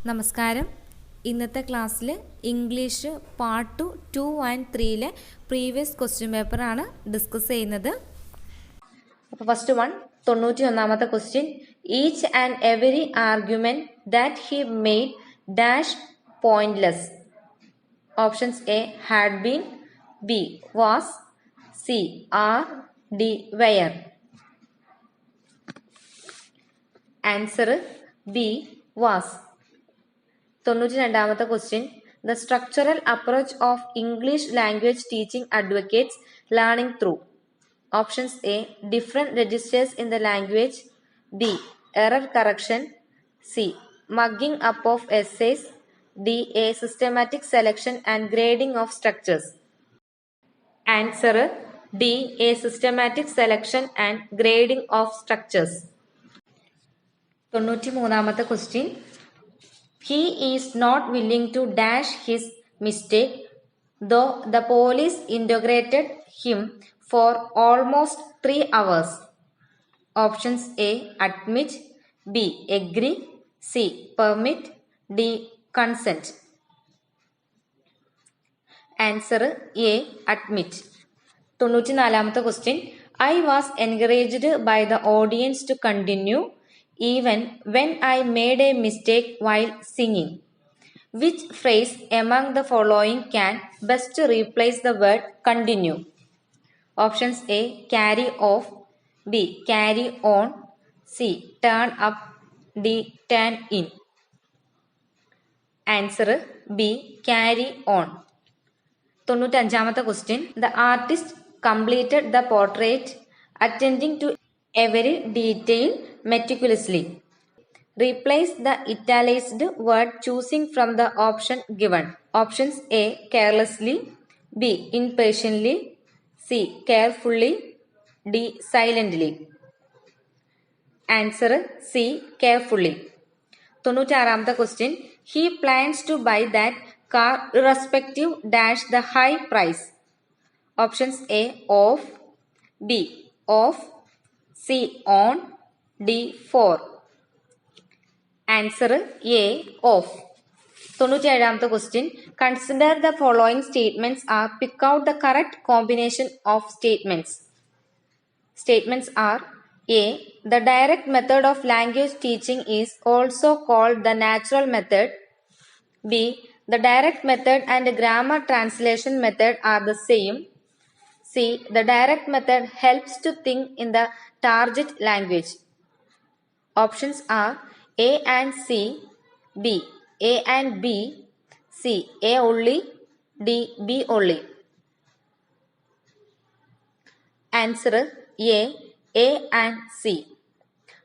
നമസ്കാരം. ഇന്നത്തെ ക്ലാസ്സിൽ English part 2 and 3 previous question പേപ്പറാണ് ഡിസ്കസ് ചെയ്യുന്നത്. അപ്പോൾ ഫസ്റ്റ് വൺ 91ാമത്തെ question. Each and every argument that he made dash pointless. Options A had been, B was, C are, D were. Answer B was. 92ാമത്തെ question. The structural approach of English language teaching advocates learning through. Options A different registers in the language, B error correction, C mugging up of essays, D a systematic selection and grading of structures. Answer D a systematic selection and grading of structures. 93ാമത്തെ question. He is not willing to dash his mistake, though the police interrogated him for almost 3 hours. Options A admit, B agree, C permit, D consent. Answer A admit. 94ാമത്തെ question. I was encouraged by the audience to continue even when I made a mistake while singing. Which phrase among the following can best replace the word continue? Options A carry off, B carry on, C turn up, D turn in. Answer B carry on. 95ാമത്തെ question. The artist completed the portrait attending to every detail meticulously. Replace the italicized word choosing from the option given. Options A carelessly, B impatiently, C carefully, D silently. Answer C carefully. 96ാമത്തെ question. He plans to buy that car irrespective dash the high price. Options A off, B off, C on, D for. Answer A off. 97ാമത്തെ question. Consider the following statements are pick out the correct combination of statements. Statements are A. The direct method of language teaching is also called the natural method. B. The direct method and grammar translation method are the same. C. The direct method helps to think in the target language. Options are A and C, B, A and B, C, A only, D, B only. Answer A and C.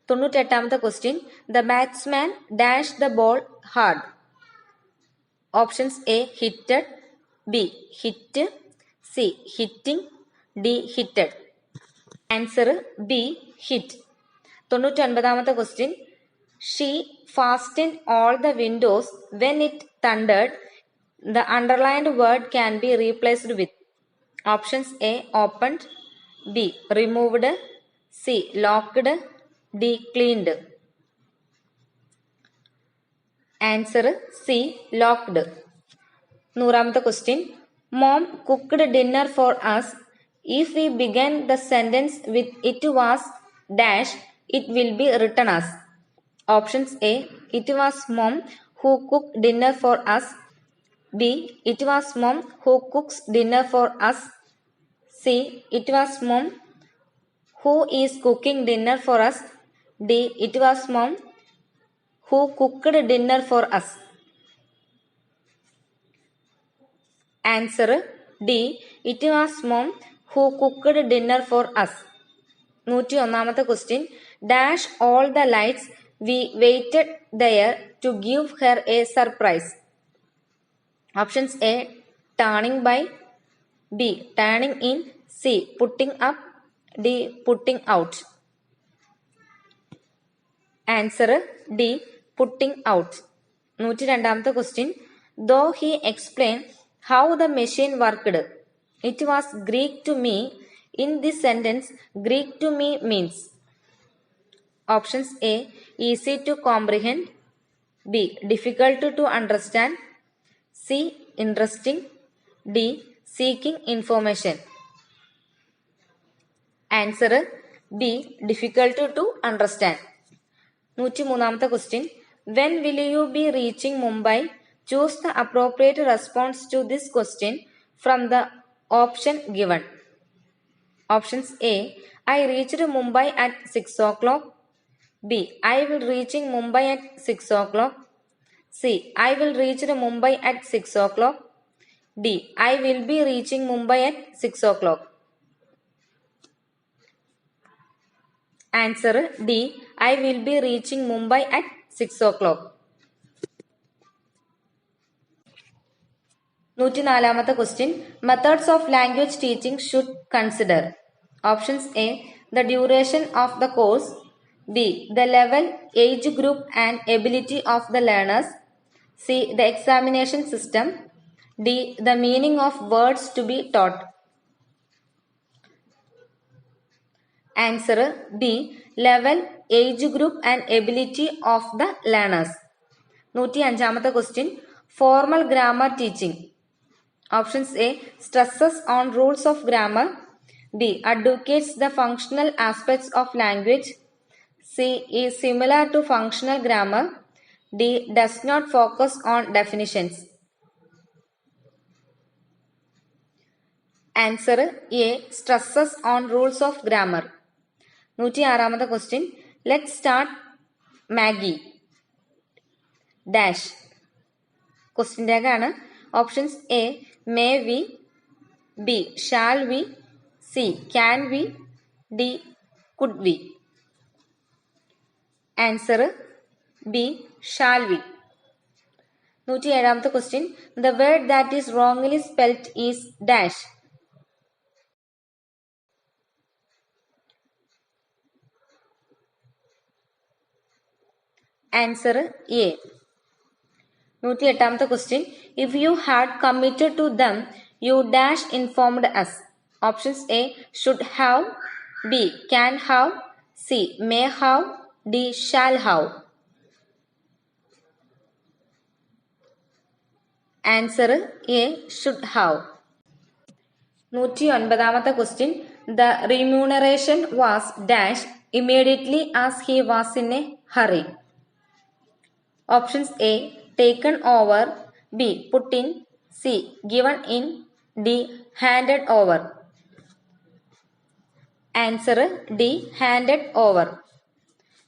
98ാമത്തെ question. The batsman dashed the ball hard. Options A hitted, B hit, C hitting, D hitted. Answer B hit. 99ാമത്തെ question. She fastened all the windows when it thundered. The underlined word can be replaced with. Options A opened, B removed, C locked, D cleaned. Answer C locked. 100ാമത്തെ question. Mom cooked dinner for us. If we begin the sentence with it was dash, it will be written as. Options A. It was mom who cooked dinner for us. B. It was mom who cooks dinner for us. C. It was mom who is cooking dinner for us. D. It was mom who cooked dinner for us. Answer D. It was mom who cooked dinner for us. 101ാമത്തെ question. Dash all the lights. We waited there to give her a surprise. Options A turning by, B turning in, C putting up, D putting out. Answer D putting out. 102ാമത്തെ question. Though he explained how the machine worked, it was Greek to me. In this sentence, Greek to me means. Options A easy to comprehend, B. Difficult to understand. C. Interesting. D. Seeking information. Answer B. Difficult to understand. 103ാമത്തെ question. When will you be reaching Mumbai? Choose the appropriate response to this question from the option given. Options A. I reached Mumbai at 6 o'clock. B. I will reaching Mumbai at 6 o'clock. C. I will reach Mumbai at 6 o'clock. D. I will be reaching Mumbai at 6 o'clock. Answer D. I will be reaching Mumbai at 6 o'clock. 104ാമത്തെ question. Methods of language teaching should consider. Options A. The duration of the course. B. The level, age group and ability of the learners. C. The examination system. D. The meaning of words to be taught. Answer B. Level, age group and ability of the learners. 105ാമത്തെ question. Formal grammar teaching. Options A. Stresses on rules of grammar. B. Advocates the functional aspects of language. C. Is similar to functional grammar. D. Does not focus on definitions. Answer A. Stresses on rules of grammar. 106ാമത്തെ question. Let's start Maggie. Dash. Question tag ആണ്. Options A. May we. B. Shall we. C. Can we. D. Could we. Answer B. Shall we. 107ാമത്തെ question. The word that is wrongly spelt is dash. Answer A. 108ാമത്തെ question. If you had committed to them, you dash informed us. Options A. Should have. B. Can have. C. May have. D. Shall have. Answer A. Should have. 109ാമത്തെ question. The remuneration was dash immediately as he was in a hurry. Options A. Taken over. B. Put in. C. Given in. D. Handed over. Answer D. Handed over.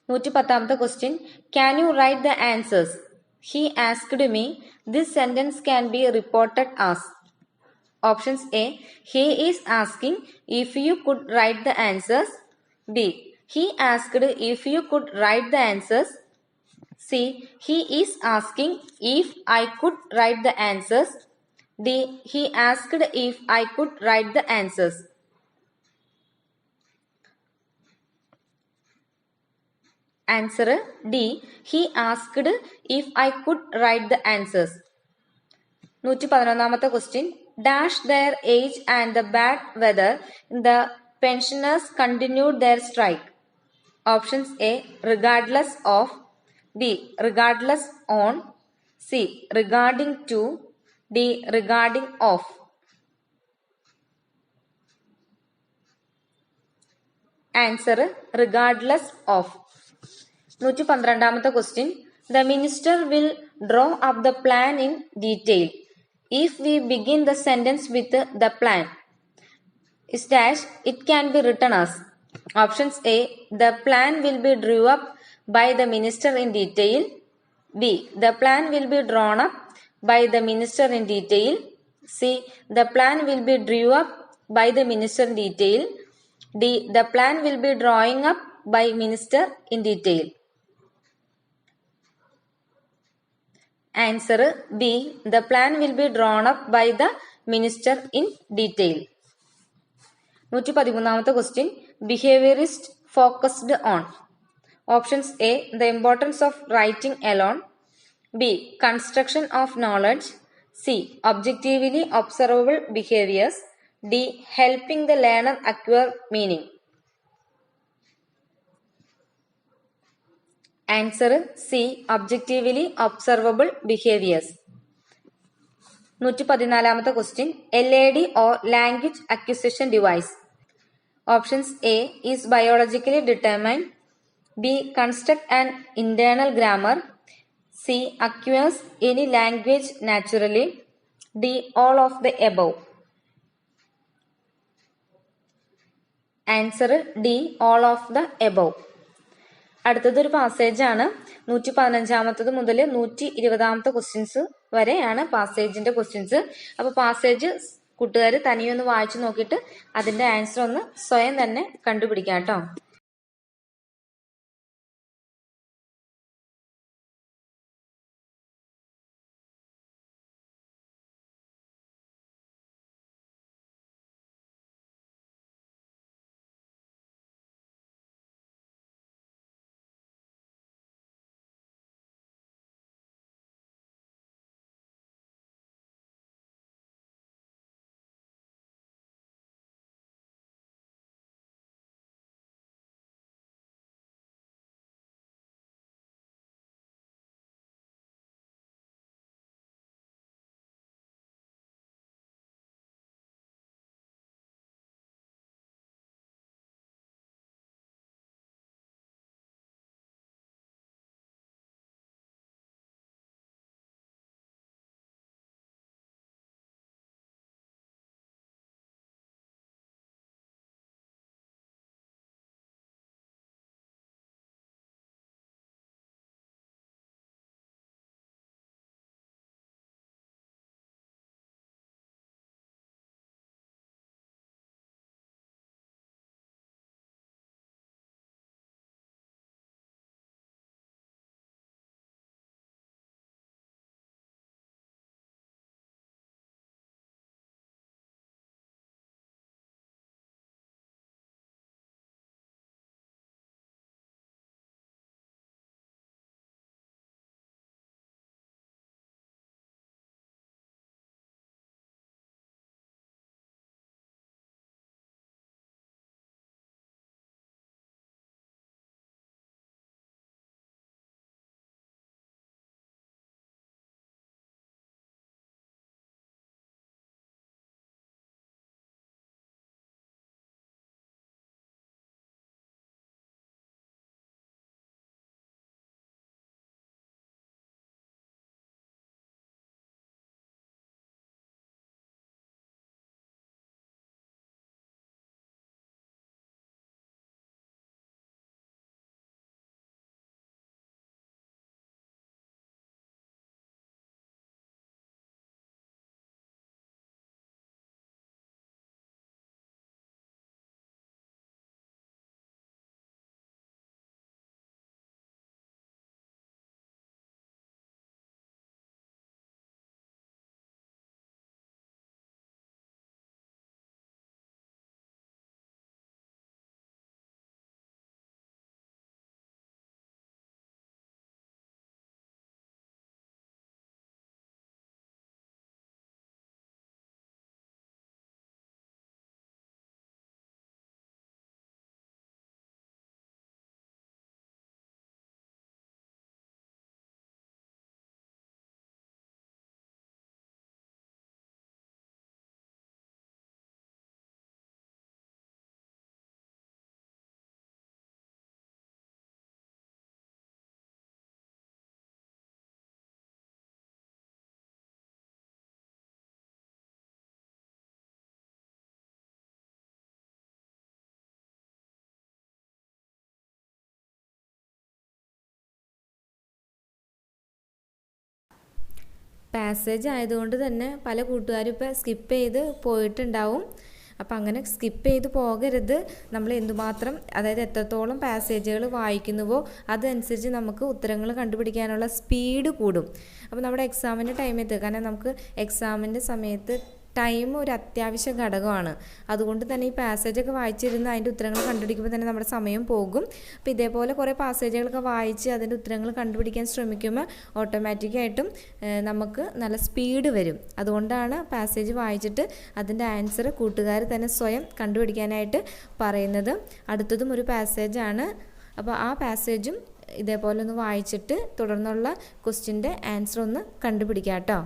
110ാമത്തെ question. Can you write the answers? He asked me. This sentence can be reported as. Options A. He is asking if you could write the answers. B. He asked if you could write the answers. C. He is asking if I could write the answers. D. He asked if I could write the answers. Answer D. He asked if I could write the answers. 111ാമത്തെ question. Dash their age and the bad weather, the pensioners continued their strike. Options A. Regardless of. B. Regardless on. C. Regarding to. D. Regarding of. Answer regardless of. 112ാമത്തെ question. The minister will draw up the plan in detail. If we begin the sentence with the plan is dash, it can be written as. Options A. The plan will be drew up by the minister in detail. B. The plan will be drawn up by the minister in detail. C. The plan will be drew up by the minister in detail. D. The plan will be drawing up by minister in detail. Answer B. The plan will be drawn up by the minister in detail. 113ാമത്തെ question. Behaviorist focused on. Options A. The importance of writing alone. B. Construction of knowledge. C. Objectively observable behaviors. D. Helping the learner acquire meaning. Answer C objectively observable behaviours. 114ാമത്തെ question LAD or language acquisition device. Options A is biologically determined, B construct an internal grammar, C acquires any language naturally, D all of the above. Answer D all of the above. അടുത്തതൊരു പാസേജാണ്. 115ാമത്തത് മുതൽ 120ാമത്തെ questions വരെയാണ് പാസേജിന്റെ questions. അപ്പോൾ passage കൂട്ടുകാർ തനിയൊന്ന് വായിച്ചു നോക്കിയിട്ട് അതിന്റെ answer ഒന്ന് സ്വയം തന്നെ കണ്ടുപിടിക്കാം കേട്ടോ. പാസേജ് ആയതുകൊണ്ട് തന്നെ പല കൂട്ടുകാരും ഇപ്പോൾ സ്കിപ്പ് ചെയ്ത് പോയിട്ടുണ്ടാവും. അപ്പം അങ്ങനെ സ്കിപ്പ് ചെയ്ത് പോകരുത്. നമ്മൾ എന്തുമാത്രം, അതായത് എത്രത്തോളം പാസേജുകൾ വായിക്കുന്നുവോ അതനുസരിച്ച് നമുക്ക് ഉത്തരങ്ങൾ കണ്ടുപിടിക്കാനുള്ള സ്പീഡ് കൂടും. അപ്പോൾ നമ്മുടെ എക്സാമിൻ്റെ ടൈമെത്തുക, കാരണം നമുക്ക് എക്സാമിൻ്റെ സമയത്ത് ടൈം ഒരു അത്യാവശ്യ ഘടകമാണ്. അതുകൊണ്ട് തന്നെ ഈ പാസേജൊക്കെ വായിച്ചിരുന്ന് അതിൻ്റെ ഉത്തരങ്ങൾ കണ്ടുപിടിക്കുമ്പോൾ തന്നെ നമ്മുടെ സമയം പോകും. അപ്പോൾ ഇതേപോലെ കുറേ പാസേജുകളൊക്കെ വായിച്ച് അതിൻ്റെ ഉത്തരങ്ങൾ കണ്ടുപിടിക്കാൻ ശ്രമിക്കുമ്പോൾ ഓട്ടോമാറ്റിക്കായിട്ടും നമുക്ക് നല്ല സ്പീഡ് വരും. അതുകൊണ്ടാണ് പാസേജ് വായിച്ചിട്ട് അതിൻ്റെ ആൻസർ കൂട്ടുകാർ തന്നെ സ്വയം കണ്ടുപിടിക്കാനായിട്ട് പറയുന്നത്. അടുത്തതും ഒരു പാസേജാണ്. അപ്പോൾ ആ പാസേജും ഇതേപോലെ ഒന്ന് വായിച്ചിട്ട് തുടർന്നുള്ള ക്വസ്റ്റ്യൻ്റെ ആൻസർ ഒന്ന് കണ്ടുപിടിക്കാം കേട്ടോ.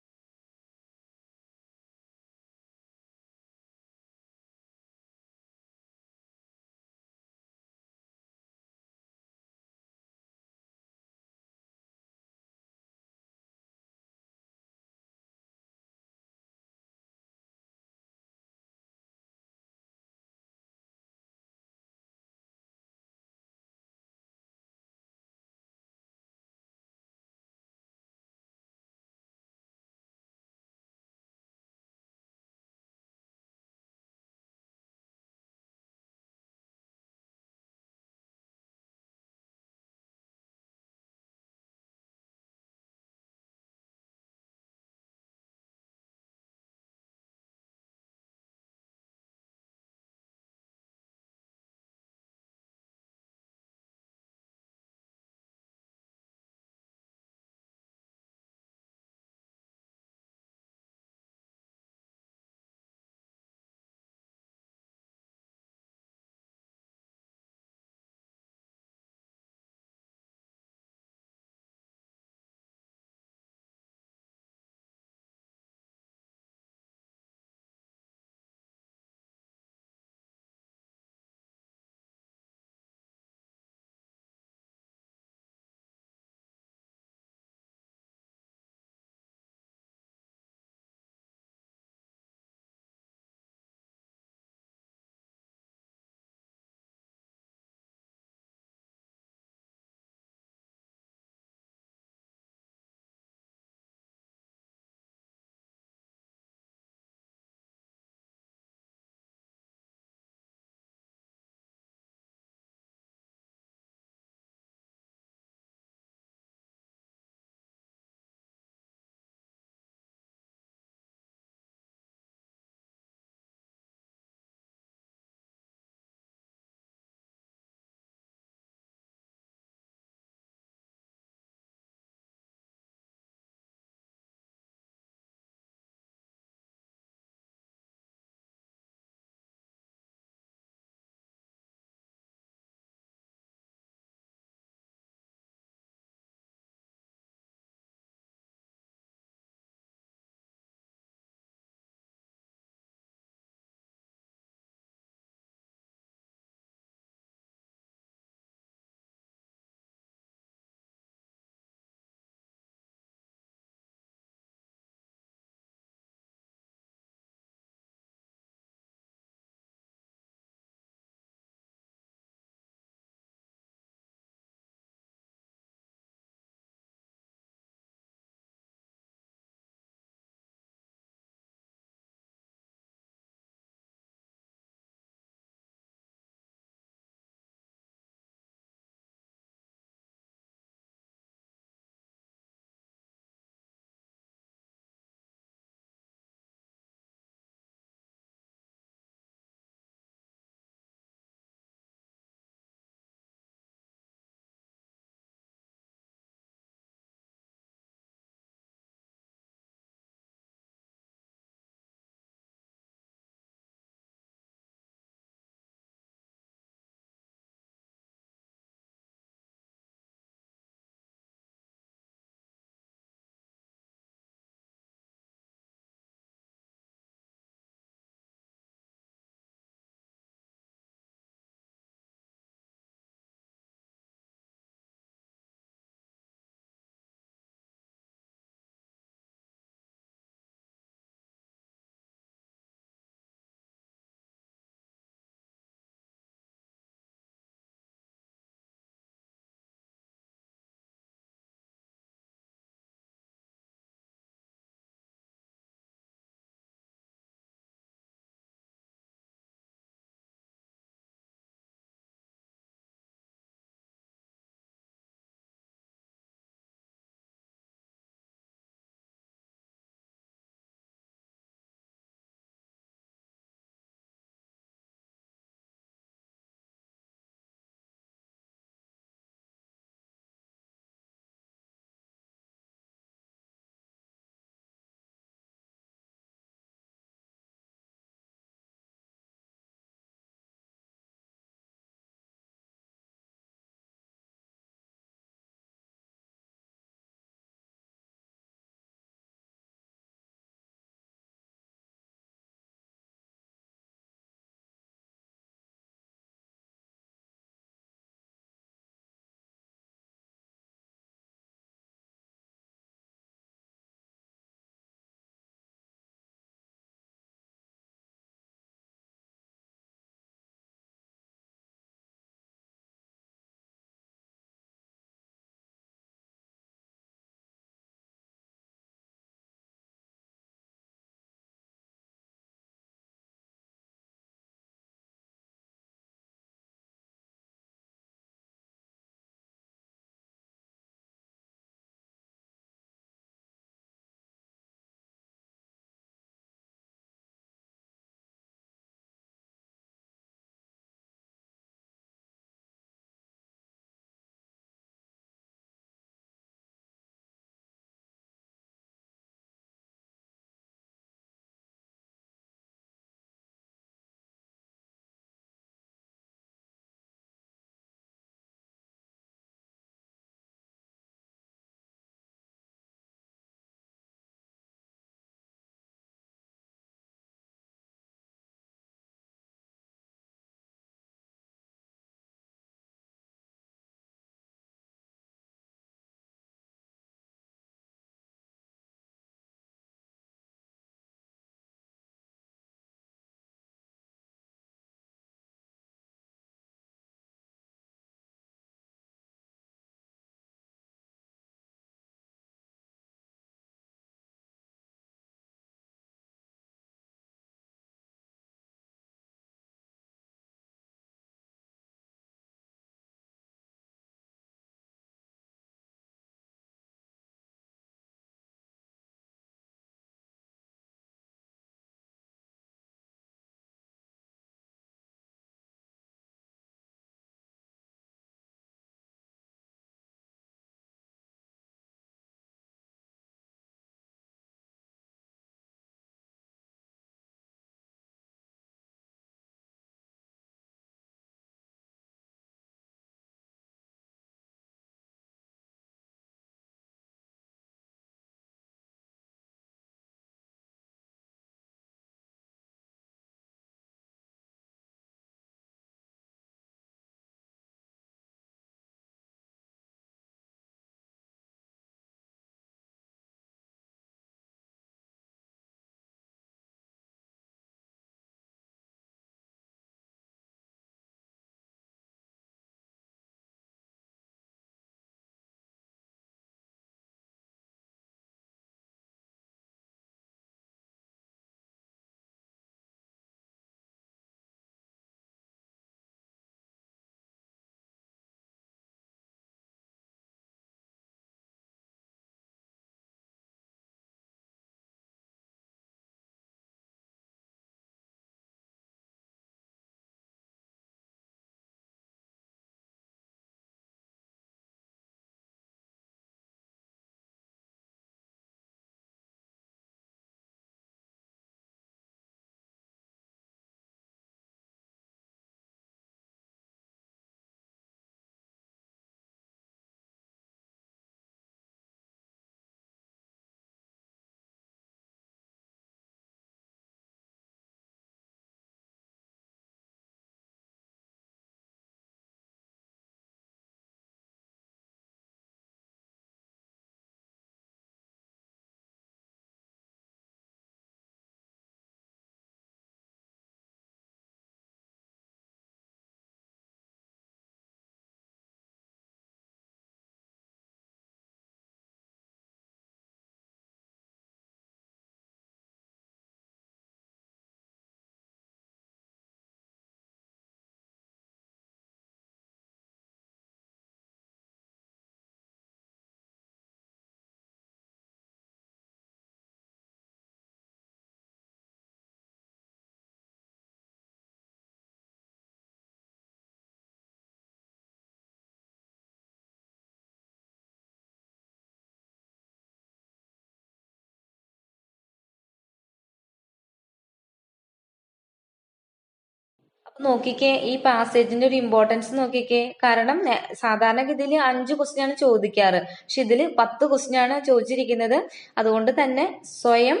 നോക്കിക്കേ, ഈ പാസേജിന്റെ ഒരു ഇമ്പോർട്ടൻസ് നോക്കിക്കേ. കാരണം സാധാരണഗതിയിൽ 5 ക്വസ്റ്റ്യൻ ആണ് ചോദിക്കാറ്, പക്ഷെ ഇതിൽ 10 ക്വസ്റ്റ്യൻ ആണ് ചോദിച്ചിരിക്കുന്നത്. അതുകൊണ്ട് തന്നെ സ്വയം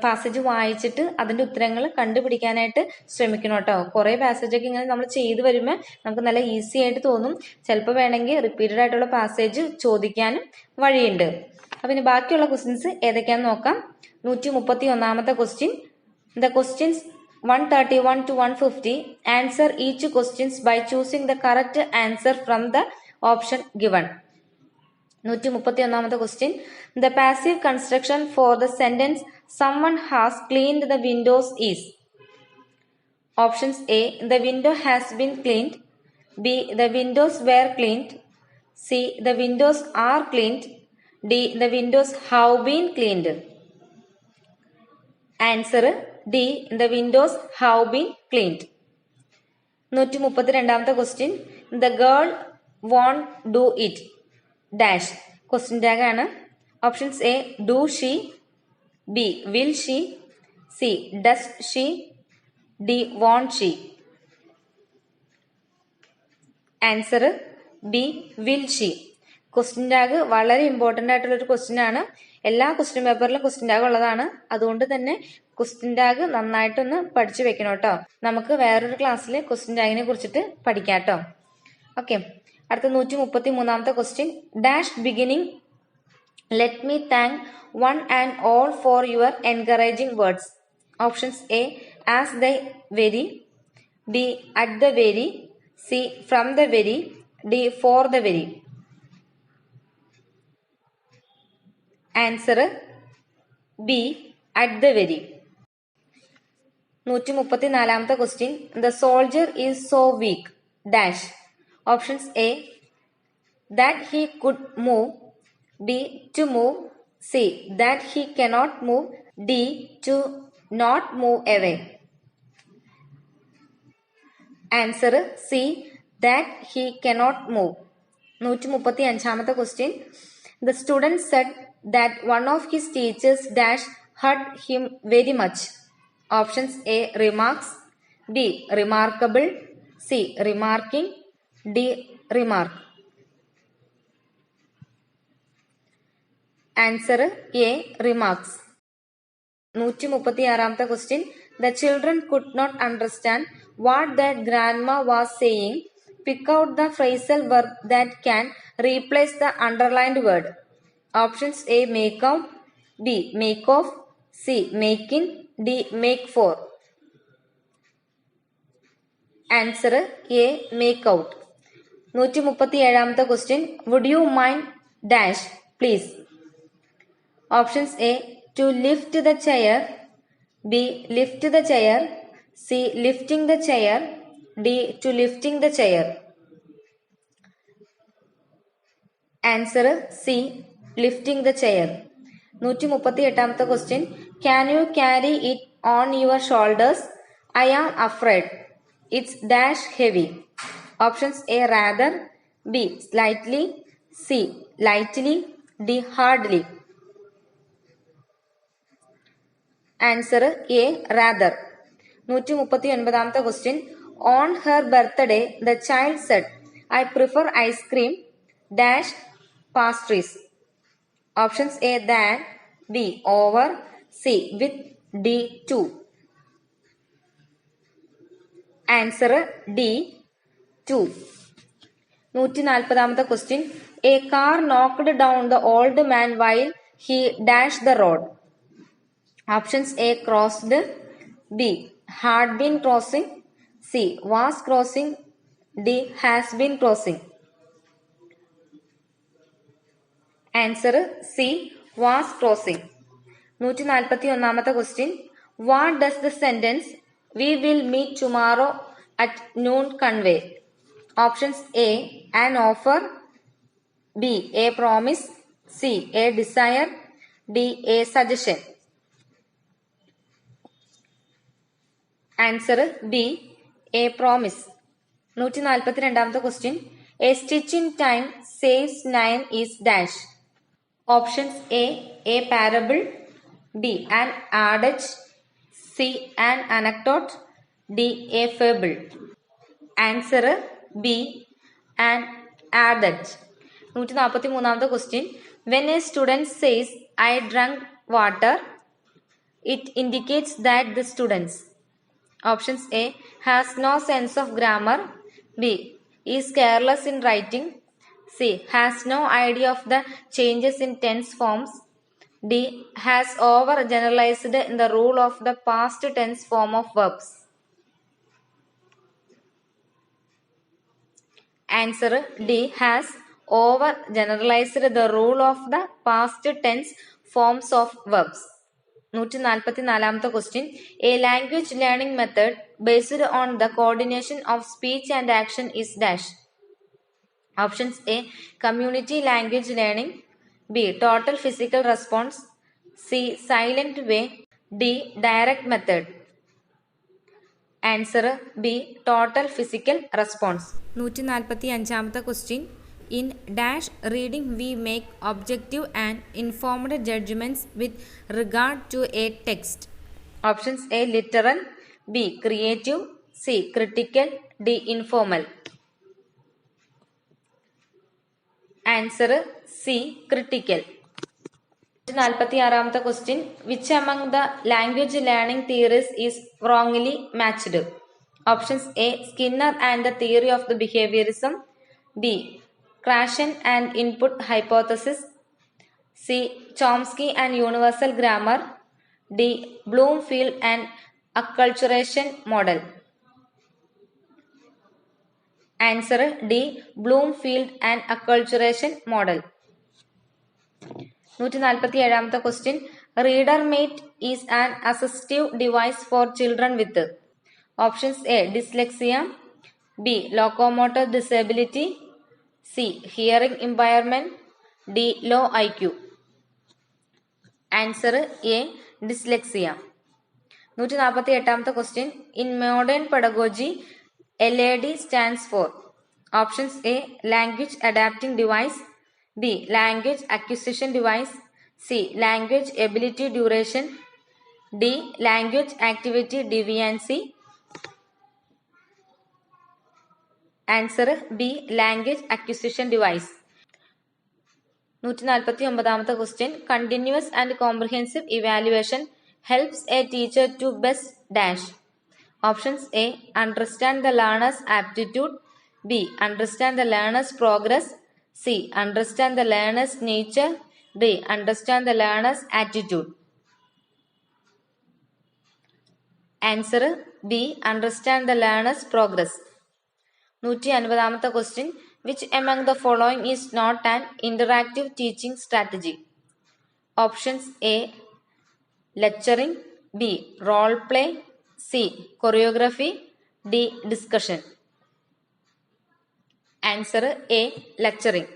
പാസേജ് വായിച്ചിട്ട് അതിന്റെ ഉത്തരങ്ങൾ കണ്ടുപിടിക്കാനായിട്ട് ശ്രമിക്കണം കേട്ടോ. കുറെ പാസേജ് ഒക്കെ ഇങ്ങനെ നമ്മൾ ചെയ്തു വരുമ്പോൾ നമുക്ക് നല്ല ഈസി ആയിട്ട് തോന്നും. ചിലപ്പോൾ വേണമെങ്കിൽ റിപ്പീറ്റഡ് ആയിട്ടുള്ള പാസേജ് ചോദിക്കാനും വഴിയുണ്ട്. അപ്പൊ ഇനി ബാക്കിയുള്ള ക്വസ്റ്റ്യൻസ് ഏതൊക്കെയാന്ന് നോക്കാം. 131ാമത്തെ question. The questions 131 to 150. Answer each questions by choosing the correct answer from the option given. 131ാമത്തെ question. The passive construction for the sentence someone has cleaned the windows is. Options A. The window has been cleaned. B. The windows were cleaned. C. The windows are cleaned. D. The windows have been cleaned. Answer D. The windows have been cleaned. 132ാമത്തെ question. The girl won't do it. Dash. Question tag ആണ്. Options A. Do she. B. Will she. C. Does she. D. Won't she. Answer B. Will she. Question tag വളരെ important ആയിട്ടുള്ള ഒരു question ആണ്. എല്ലാ question പേപ്പറിലും question tag ഉള്ളതാണ്. അതുകൊണ്ട് തന്നെ question tag നന്നായിട്ടൊന്ന് പഠിച്ചു വെക്കണം കേട്ടോ. നമുക്ക് വേറൊരു ക്ലാസ്സിൽ ക്വസ്റ്റ്യൻ ടാഗിനെ കുറിച്ചിട്ട് പഠിക്കാം കേട്ടോ. ഓക്കെ, അടുത്ത 133ാമത്തെ question. Dash beginning let me thank one and all for your encouraging words. Options A. As the very. B. At the very. C. From the very. D. For the very. Answer B. At the very. 134ാമത്തെ question. The soldier is so weak. Dash. Options A. That he could move. B. To move. C. That he cannot move. D. To not move away. Answer C. That he cannot move. 135ാമത്തെ question. The student said that one of his teachers dash hurt him very much. Options A. remarks. B. remarkable. C. remarking. D. remark. Answer A. remarks. 136ാമത്തെ question. The children could not understand what their grandma was saying. Pick out the phrasal verb that can replace the underlined word. Options A. make out. B. make off. C. making. D. make for. Answer A. make out. 137ാമത്തെ question. Would you mind dash please. Options A. to lift the chair. B. lift the chair. C. lifting the chair. D. to lifting the chair. Answer C. lifting the chair. 138ാമത്തെ question. Can you carry it on your shoulders? I am afraid. It's dash heavy. Options A. rather. B. slightly. C. lightly. D. hardly. Answer A. rather. 139ാമത്തെ question. On her birthday, the child said, I prefer ice cream dash pastries. Options A. than. B. over. C. with. D. to. Answer D. to. 140ാമത്തെ question. A car knocked down the old man while he dashed the road. Options A. crossed. B. had been crossing. C. was crossing. D. has been crossing. Answer C. was crossing. 141ാമത്തെ question. What does the sentence we will meet tomorrow at noon convey? Options A. an offer. B. a promise. C. a desire. D. a suggestion. Answer B. a promise. 142ാമത്തെ question. A stitch in time saves 9 is dash. Options A. a parable. B. an adage. C. an anecdote. D. A fable. Answer B. An adage. 143th question. When a student says, I drank water, it indicates that the students. Options A. Has no sense of grammar. B. Is careless in writing. C. Has no idea of the changes in tense forms. D. Has overgeneralized in the rule of the past tense form of verbs. Answer D. Has overgeneralized the rule of the past tense forms of verbs. 144th question. A language learning method based on the coordination of speech and action is dash. Options A. Community language learning. B. Total physical response. C. Silent way. D. Direct method. Answer B. Total physical response. 145th question. In dash reading we make objective and informed judgments with regard to a text. Options A. Literal. B. Creative. C. Critical. D. Informal. Answer C. Critical. 146th question. Which among the language learning theories is wrongly matched? Options A. Skinner and the theory of the behaviorism. B. Krashen and input hypothesis. C. Chomsky and universal grammar. D. Bloomfield and acculturation model. Answer D. Bloomfield and acculturation model. 147th question. ReaderMate is an assistive device for children with options A. Dyslexia. B. Locomotor disability. C. Hearing impairment. D. Low IQ. Answer A. Dyslexia. 148th question. In modern pedagogy, LAD stands for options A. Language adapting device. B. Language acquisition device. C. Language ability duration. D. Language activity deviancy. Answer B. Language acquisition device. 149th question. Continuous and comprehensive evaluation helps a teacher to best dash. Options A. Understand the learner's aptitude. B. Understand the learner's progress. C. Understand the learner's nature. D. Understand the learner's attitude. Answer B. Understand the learner's progress. 150th question. Which among the following is not an interactive teaching strategy? Options A. Lecturing. B. Role play. C. Choreography. D. Discussion. Answer A. Lecturing.